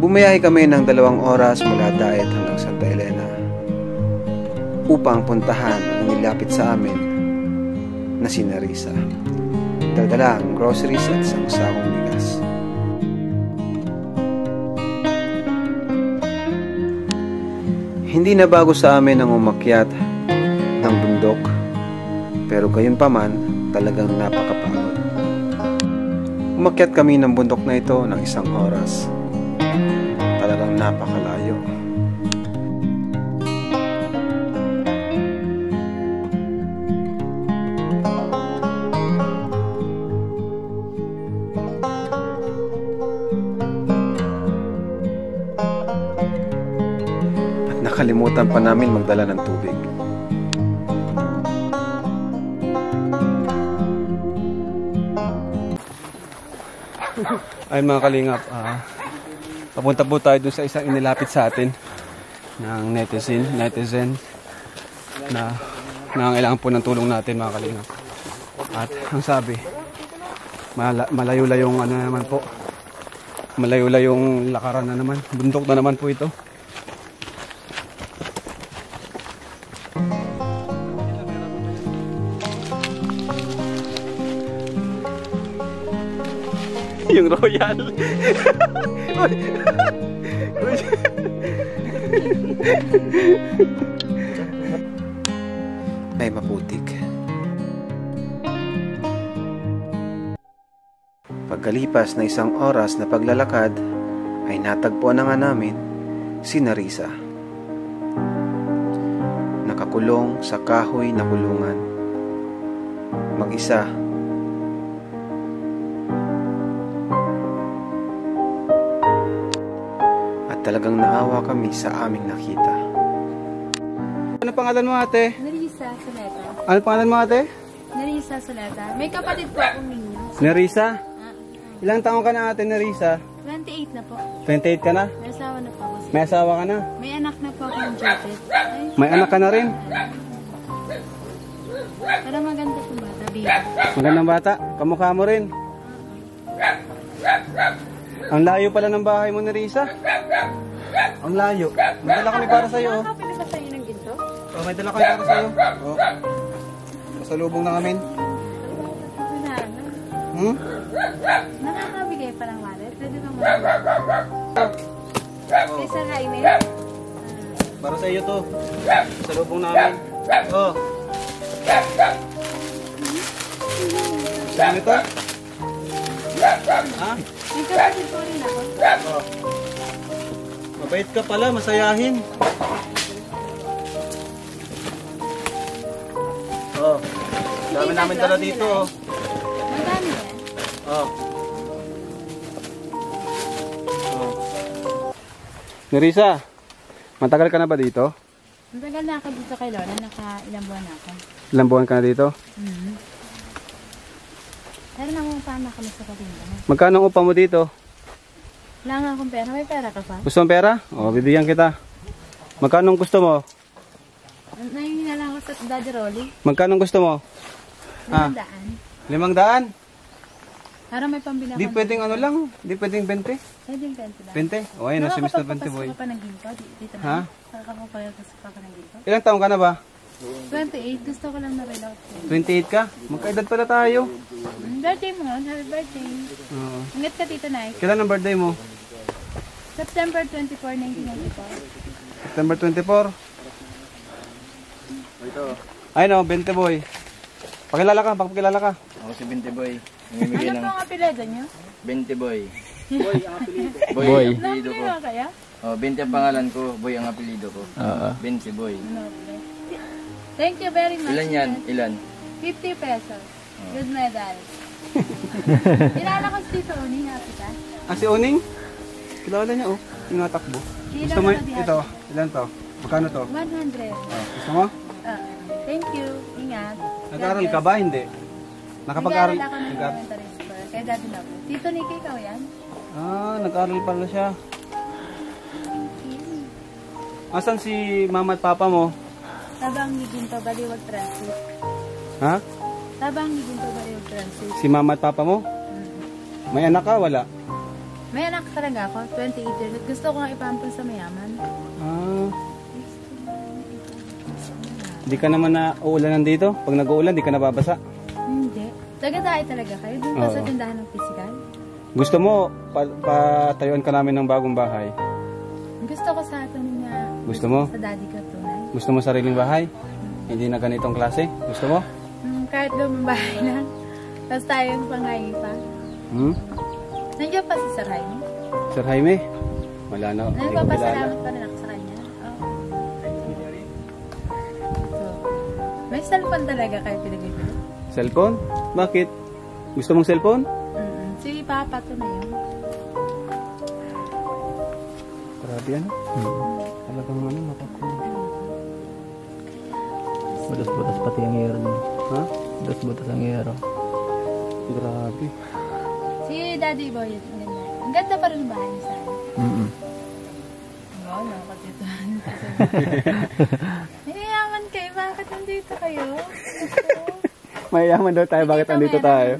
Bumiyahe kami ng 2 oras mula Daet hanggang Santa Elena upang puntahan ang nilapit sa amin na si Nerissa. Dala ang groceries at isang sakong bigas. Hindi na bago sa amin ang umakyat ng bundok, pero gayunpaman talagang napakapagod. Umakyat kami ng bundok na ito ng 1 oras. Talagang napakalayo. At nakalimutan pa namin magdala ng tubig. Ay mga kalingap, papunta po tayo dun sa isang inilapit sa atin ng netizen na nangangailangan po ng tulong natin mga kalingap. At ang sabi, malayo-layong ano naman po, malayo-layong lakaran na naman, bundok na naman po ito. Yung royal. Ay maputik. Pagkalipas na 1 oras na paglalakad, ay natagpuan na nga namin si Nerissa. Nakakulong sa kahoy na kulungan. Mag-isa. Talagang naawa kami sa aming nakita. Ano pangalan mo ate? Nerissa Soleta. Ano pangalan mo ate? Nerissa Soleta. May kapatid po akong ninyo. Nerissa? Ilang taong ka na ate Nerissa? 28 na po. 28 ka na? May asawa na po ako. May asawa ka na? May anak na po akong Judith. May anak ka na rin? Para maganda po bata. Magandang bata? Kamukha mo rin? Ang layo pala ng bahay mo Nerissa. Ang layo. May dala kami para sa'yo. Nakakapili ba sa'yo ng ginto? Oh, may dala kami para sa'yo. Oh. Pasalubong na kami. Wala na. Nakakabigay pa ng wallet. Pwede bang wallet? Kaysa kainin? Para sa'yo to. Pasalubong namin. Oh. Gusto mo ito? Ah? May kapatid po rin ako. Oh. Mabait ka pala, masayahin. Oh. Dami namin dala dito. Oh. Madami yan. Oh. Oh. Nerissa, matagal ka na ba dito? Matagal na ako dito kay Lola. Ilang buwan na ako. Ilang buwan ka na dito? Pero nangungupahan na kami sa katinda. Magkano ang upa mo dito? Wala nga akong pera. May pera ka pa? Gusto mong pera? O, bibigyan kita. Magkano ang gusto mo? Nahihina lang ako sa Daddy Rolly. Magkano ang gusto mo? 500. 500? Para may pambili ako. Di pwedeng ano lang? Di pwedeng 20? Pwedeng 20 lang. 20? O, ayun, si Mr. 20 boy. Nakakapagpapasok ka pa ng ginto? Dito na. Ha? Nakakapagpapasok ka pa ng ginto? Ilang taong ka na ba? 28. Gusto ko lang na-reload. 28 ka? Magkaedad pala tayo. Birthday mo. Happy birthday. Oo. Ingat ka Tito Nike. Kailan ang birthday mo? September 24, 1994. September 24? Ayun o, 20 boy. Pakilala ka. Ako si 20 boy. Ano po ang apelyido nyo? 20 boy. Boy, ang apelido. Boy ang apelido ko. Napili kaya? Oh, 20 ang pangalan ko, boy ang apelido ko. 20 boy. Noble. Thank you very much. Ilan yan? Ilan? 50 pesos. Good medal. Kilala ko si Tito Uning, Apita. Ah, si Oning? Kilala niya oh. Yung natakbo. Gusto mo ito? Ilan to? Magkano to? 100. Gusto mo? Thank you. Ingat. Nag-aaral ka ba? Hindi. Nakapag-aaral? Nag-aaral ako ng elementary school. Kaya dati na po. Tito Nicky, ikaw yan? Ah, nag-aaral pala siya. Asan si mama at papa mo? Tabang Higinto, Baliwag Transit. Ha? Tabang Higinto, Baliwag Transit. Si mama at papa mo? May anak ka? Wala? May anak talaga ako, 28 years. At gusto ko nga ipampun sa mayaman. Ah. Di ka naman na uulanan dito? Pag nag-uulan, di ka nababasa? Hindi. Taga-tayo talaga kayo. Doon pa Oo. sa tindahan ng physical. Gusto mo, patayuan ka namin ng bagong bahay? Gusto ko sa atin nga. Gusto mo? Sa daddy ko tunay. Gusto mo sariling bahay? Hindi na ganitong klase? Gusto mo? Kahit lumabahay lang. Tapos tayo yung pangayi pa. Hmm? Nandiyan pa si Sir Jaime. Sir Jaime? Wala na. Hindi ko kilala. Nagpapasalamat pa rin ako sa kanya. So, may cellphone talaga kayo pinag-ibig. Cellphone? Bakit? Gusto mong cellphone? Si Papa to na yun. Grabe ano? Talagang ano, makakulong. Butas-butas pati ang hero din. Ha? Butas-butas ang hero. Grabe. Si Daddy Boy, ang ganda. Ang ganda pa rin ang bahay niya sa akin. Oo, nakakatituhan. Mayayaman kayo, bakit nandito kayo? Mayayaman daw tayo, bakit Hindi andito ka tayo?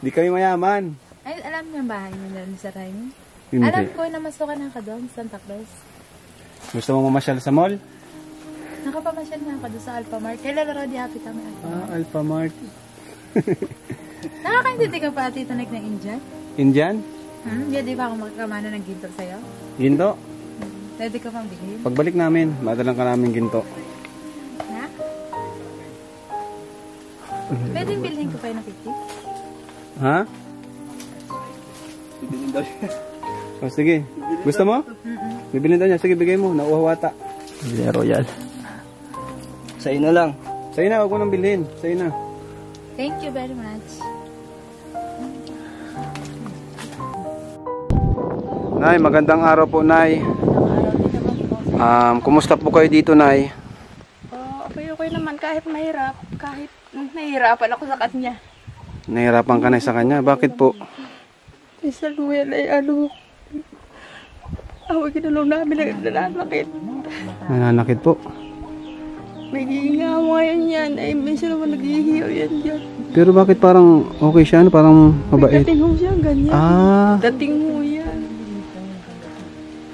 Di kami mayaman. Ay, alam niyo ang bahay niya doon sa Jaime? Hindi. Alam ko, namasukan na ka doon, Santa Cruz. Gusto mo mamasyal sa mall? Nakapamasyal na ako doon sa Alphamart. Kailan na di happy kami Alphamart. Alphamart. Nakakaintindi ka pa, Tito Nick, ng Indian? Indian? Hindi ba ako magkamana ng ginto sa'yo? Ginto? Pwede ka pang bigyan? Pagbalik namin, madalang ka namin ginto. Ha? Pwede bilhin ko kayo ng 50? Ha? Oh, sige. Gusto mo? Bibilin daw niya. Sige, bigay mo. Nauuhawata. Hindi royal. Sa'yo na lang. Sa'yo na, huwag mo nang bilhin. Sa'yo na. Thank you very much. Nay, magandang araw po, Nay. Kumusta po kayo dito, Nay? Okay naman kahit mahirap, kahit nahihirapan ako sa kanya. Nahirapan ka na sa kanya. Bakit po? Si Samuel ay ginulong namin nananakit. Nananakit po. May giingawa yan, ay minsan naman naghihiyaw yan dyan. Pero bakit parang okay siya? Parang mabait? Dating ho siya, ganyan. Dating ho yan.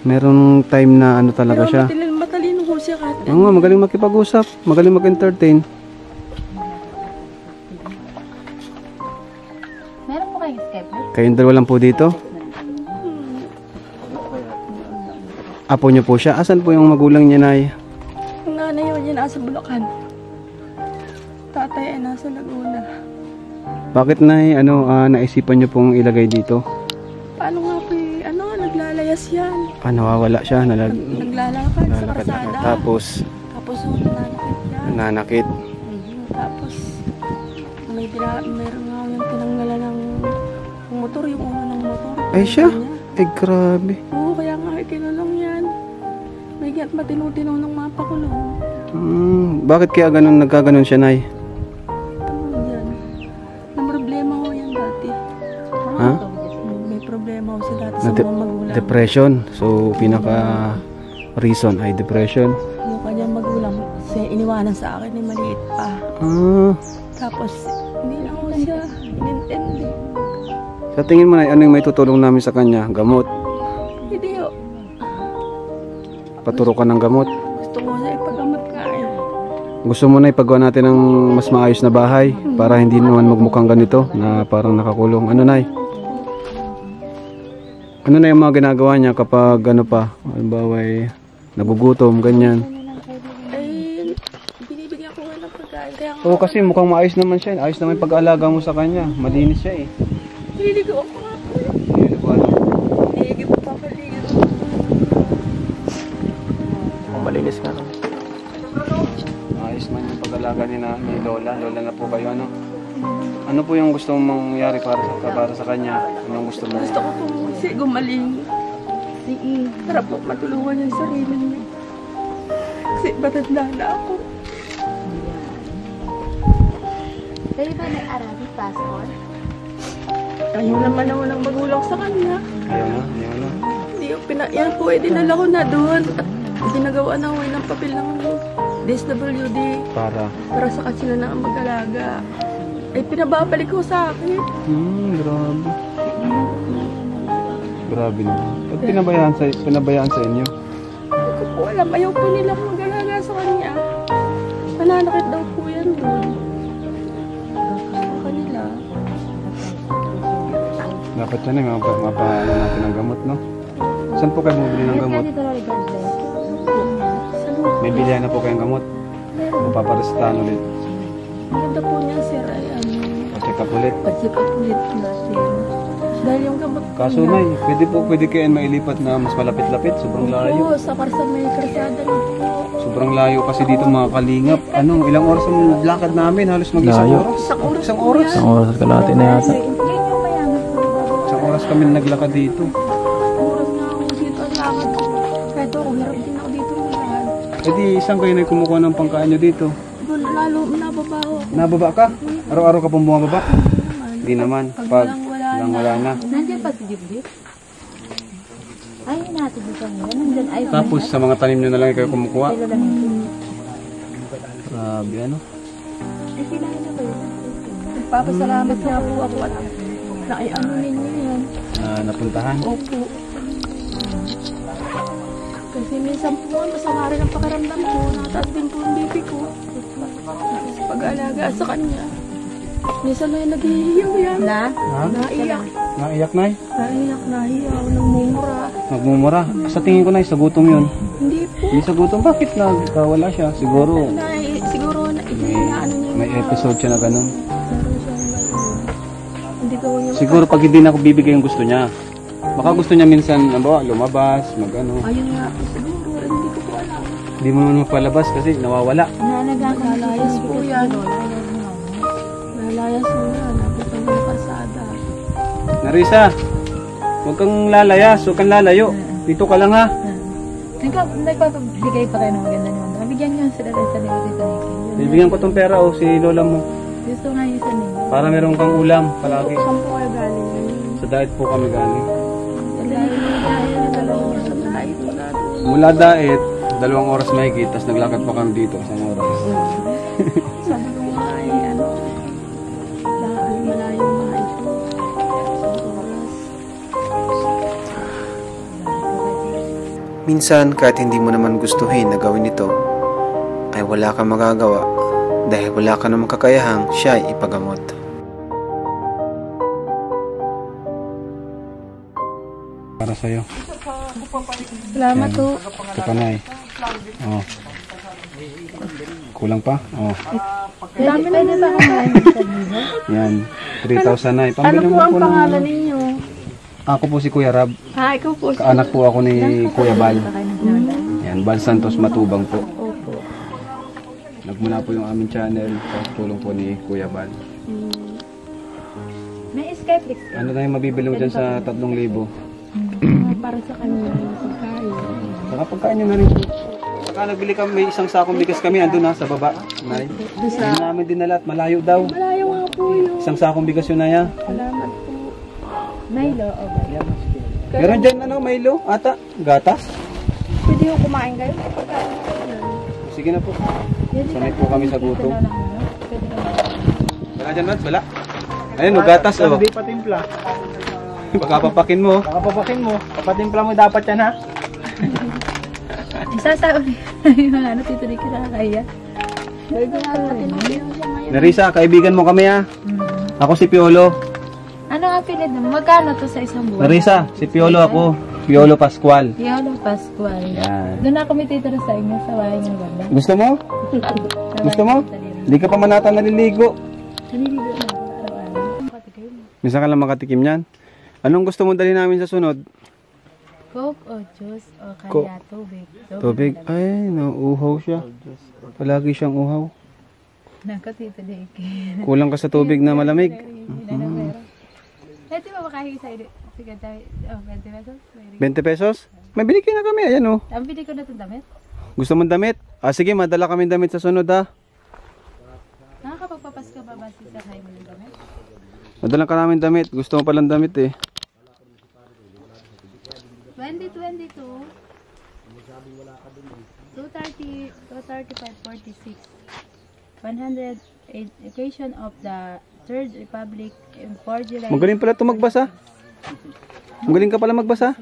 Merong time na ano talaga siya. Pero matalino ho siya kahit. Oo nga, magaling makipag-usap. Magaling mag-entertain. Meron po kayong Skype? Kayong dalawa lang po dito? Apo niyo po siya? Asan po yung magulang niya, Nay? Ang nanay ho niya nasa Bulacan. Tatay ay nasa Laguna. Bakit, Nay, naisipan niyo pong ilagay dito? Paano nga po naglalayas yan. Nawawala siya. Naglalakad sa Lalakad. kasada. Tapos, Tapos nananakit yan. nananakit. Tapos, meron nga yung tinanggalan ng motor, yung ulo ng motor. Ay, siya? Niya. Ay, grabe. Oo, kaya nga kinulong yan. May matinu-tinaw ng mapakulong. Bakit kaya nagkaganon siya, Nay? Tama yan. May problema ho yan dati. Ha? May problema ho siya dati sa mga magulang. Depression. So, pinaka-reason ay depression. Yung kanyang magulang, iniwanan sa akin ay maliit pa. Tapos, hindi na ho siya inintindi. Sa tingin mo, Nay, ano yung may tutulong namin sa kanya? Gamot? Hindi ho. Paturo ka ng gamot? Gusto ko siya ipagamot ka eh. Gusto mo na ipagawa natin ng mas maayos na bahay para hindi naman magmukhang ganito na parang nakakulong. Ano, Nay? Ano na yung mga ginagawa niya kapag halimbawa nagugutom, ganyan? Ay, binibigyan ko nga ng pagkain. Kaya nga, Oo, kasi mukhang maayos naman siya. Ayos naman yung pag-aalaga mo sa kanya. Malinis siya eh. nililigo ako nga po. Hindi ko alam. Hindi po papaligo. Malinis ka. Ayos man yung pag-aalaga ni Lola. Lola na po kayo, ano? Ano po yung gusto mong mangyari para sa kanya? Anong gusto mo? Gusto ko po kasi gumaling. Para po matulungan niya yung sarili niya. Kasi matanda na ako. Pwede ba may Arabic passport? Ayaw naman ako ng magulang sa kanya. Ayaw na. Hindi yung yan po, dinala ko na doon. At ginagawa na ako ng papel ng DSWD. Para sa kanila na ang mag-alaga. Ay pinababalik ko sa akin. Grabe. Grabe naman. Ba't pinabayaan sa inyo? Hindi ko po alam. Ayaw po nilang mag-alaga sa kanya. Mananakit daw po yan doon. Sa kanila. Dapat yan eh, mapaano natin ng gamot, no? Saan po kayo bumibili ng gamot? May bilihan na po kayong gamot? Mapaparestahan ulit. Ganda po niya, sir, ay Check up ulit. pag-check up ulit natin. Dahil yung gamot po Kaso na pwede kayo mailipat na mas malapit-lapit. Sobrang layo. Oo, sa parsa may karsada na po. Sobrang layo kasi dito mga kalingap. Ilang oras ang lakad namin? Halos mag-isang Layo. oras. Isang oras. Isang oras. Isang oras at kalahati na yata. Isang oras kami naglakad dito. Oras nga ako dito ang lakad ko. Kahit ako, hirap din ako dito ng lakad. E di, isang kayo na kumukuha ng pangkain nyo dito? Doon, lalo nababaho ako. Nababa ka? Araw-araw ka pong bumababa? Hindi naman. Pag Walang wala na. Nandiyan pa si Jibli? Ay, natin dito mo. Nandiyan ay. Tapos sa mga tanim nyo na lang kayo kumukuha? Kailan lang yun. Grabe ano? Ay, sila na ba yun? Nagpapasalamat nga po ako at naiano ninyo yan. Napuntahan? Opo. Kasi minsan po, masama rin ang pakiramdam ko. Nataas din po ang BP ko. Pag-alaga sa kanya. Minsan na yung naghihiyaw yan. Ha? Naiyak. Naiyak na Naiyak, nahiyaw, nagmumura. Nagmumura. Sa tingin ko na sa gutom yun. Hindi po. Hindi sa gutom. Bakit nagkawala siya? Siguro Siguro na inaano niya. may episode siya na ganun. Meron siyang gano'n. Hindi ko yung... Siguro pag hindi na ako bibigay yung gusto niya. Baka gusto niya minsan, lumabas, mag-ano. Ayun nga po siguro. Hindi ko po alam. Hindi mo naman magpalabas kasi nawawala. Lalayas po yan. Lalayas mo yan. Napunta mo yung kalsada. Narisa, huwag kang lalayas, huwag kang lalayo. Dito ka lang ha. Nagpapabigay pa kayo ng maganda naman. Mabigyan nyo sila rin sa nila dito ni Bibigyan ko tong pera si lola mo. Gusto nga yung sa nila. Para meron kang ulam palagi. Saan po kayo galing? Sa diet po kami galing. Dahil Mula diet, 2 oras mahigit, tapos naglakad pa kami dito, 1 oras. sabi ko nga ay ano, dahil malayo nga ito. Oras. Minsan kahit hindi mo naman gustuhin na gawin ito, ay wala kang magagawa dahil wala ka namang kakayahang siya ay ipagamot. Para sa'yo. Salamat po. Ito ka na eh. Oh. Kulang pa? Oh. Dami na nila. Yan. 3,000 na eh. Ano Pambili po mo ang po ng... pangalan ninyo? Ako po si Kuya Rab. Ha, ikaw po. Kaanak po ako ni Kuya Bal. Yan, Bal Santos Matubang po. Opo. Nagmula po yung aming channel. Tapos tulong po ni Kuya Bal. May Skyflix. Ano na yung mabibili mo dyan sa 3,000? Para sa kanya, pagkain. Saka pagkain nyo na rin. Saka nagbili kami, may isang sakong bigas kami, andun na sa baba. Nay. Hindi namin dinala at malayo daw. Malayo nga po yun. Isang sakong bigas yun na yan. Salamat po. Milo o ba? Meron dyan Milo, ata, gatas. Pwede ko kumain kayo? Pagkain ko yan. Sige na po. Sanay po kami sa gutom. Wala dyan, Mads? Wala. Ayun, gatas oh. Hindi patimpla. Baka papakin mo. Papapakin mo. Papatimpla mo dapat yan ha. Isasabi yung mga tito ni Kirakaya. Bago nga natin siya ngayon. Narisa, kaibigan mo kami ha. Ako si Piolo. Ano ang pilit mo? Magkano to sa isang buwan? Narisa, si Piolo ako. Piolo Pascual. Piolo Pascual. Yan. Doon ako may titira sa inyo sa bahay ng ganda. Gusto mo? Gusto mo? Hindi ka pa manata naliligo. Naliligo na ako araw-araw. Minsan ka lang makatikim yan. Anong gusto mo dali namin sa sunod? Coke o juice o kaya tubig. Tubig? Ay, nauuhaw siya. Palagi siyang uhaw. Nakatito di iki. Kulang ka sa tubig na malamig. Ito ba makahingi sa inyo? Sige, 20 pesos? 20 pesos? May binigay na kami. Ayan oh. Ang bili ko na itong damit. Gusto mong damit? Sige, madala kami damit sa sunod ha. Nakakapagpapas ka ba ba si Sir Jaime ng damit? Madala ka namin damit. Gusto mo palang damit eh. 2022 230 235 46 100 occasion of the Third Republic in 4 July. Magaling pala ito magbasa. Ang galing ka pala magbasa.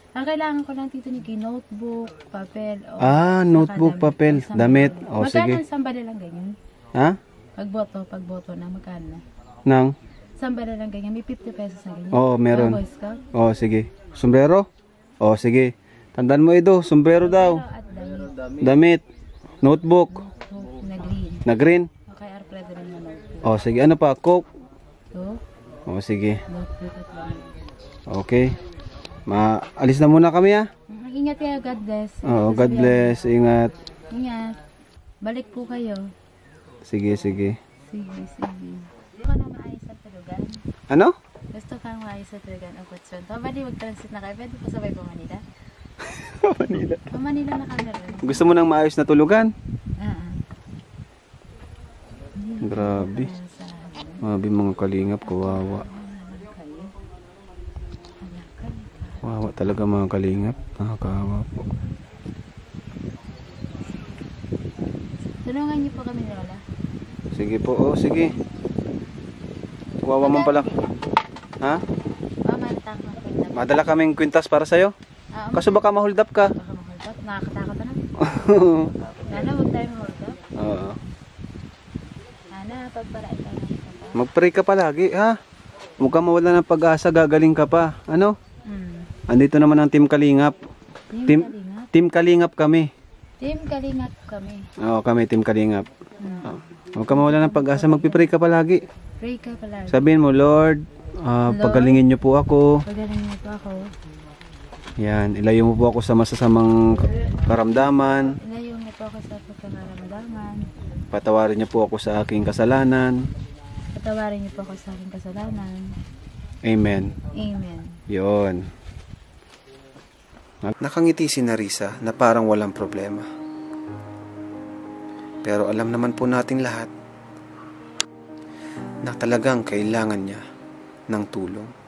Ang kailangan ko lang, Tito Nicky, notebook, papel. O, Notebook, saka papel, damit. O, Magkano sige. ang sambali lang ganyan? Ha? Pagboto na, magkano na? Nang? Sambali lang ganyan, may 50 pesos na ganyan. Oo, meron. Boy Scout. O, sige. Sombrero? O, sige. Tandaan mo, Edo. Sombrero daw. At damit. Damit. Notebook. Na green. Na green. Okay, arpredo rin na notebook. O, sige. Ano pa? Coke? So, O, sige. notebook at damit. Okay. Alis na muna kami, ha? Ingat kayo, God bless. Oo, God bless. Ingat. Ingat. Balik po kayo. Sige, sige. Sige. Gusto ka na maayos sa tulugan? Ano? Gusto kang maayos sa tulugan o Kutson? Pwede mag-transit na kayo. Pwede po sabay po Manila? Manila. Manila na kami rin. Gusto mo nang maayos na tulugan? Ah. Grabe. Grabe mga kalingap, kawawa. Kawawa talaga mga kalingap. Nakakawa po. Tulungan niyo po kami, Lola. Sige po, sige. Kawawa man pala. Ha? Mamantak ng kwenta. Madala kaming kwintas para sa'yo. Kaso baka ma-hold up ka. Baka ma-hold up. Nakakatakot na. Sana huwag tayo ma-hold up. Oo. Sana pagparain tayo. Mag-pray ka palagi, ha? Huwag ka mawala ng pag-asa, gagaling ka pa. Ano? Andito naman ang Team Kalingap. Team Kalingap kami. Team Kalingap kami. Oo, kami Team Kalingap. Huwag ka mawala ng pag-asa, magpipray ka palagi. Pray ka pala. Sabihin mo, Lord, pagalingin niyo po ako. Pagalingin niyo po ako. Yan, ilayo mo po ako sa masasamang karamdaman. Ilayo niyo po ako sa pagkakaramdaman. Patawarin niyo po ako sa aking kasalanan. Patawarin niyo po ako sa aking kasalanan. Amen. Amen. Yon. Nakangiti si Narisa na parang walang problema. Pero alam naman po nating lahat na talagang kailangan niya ng tulong.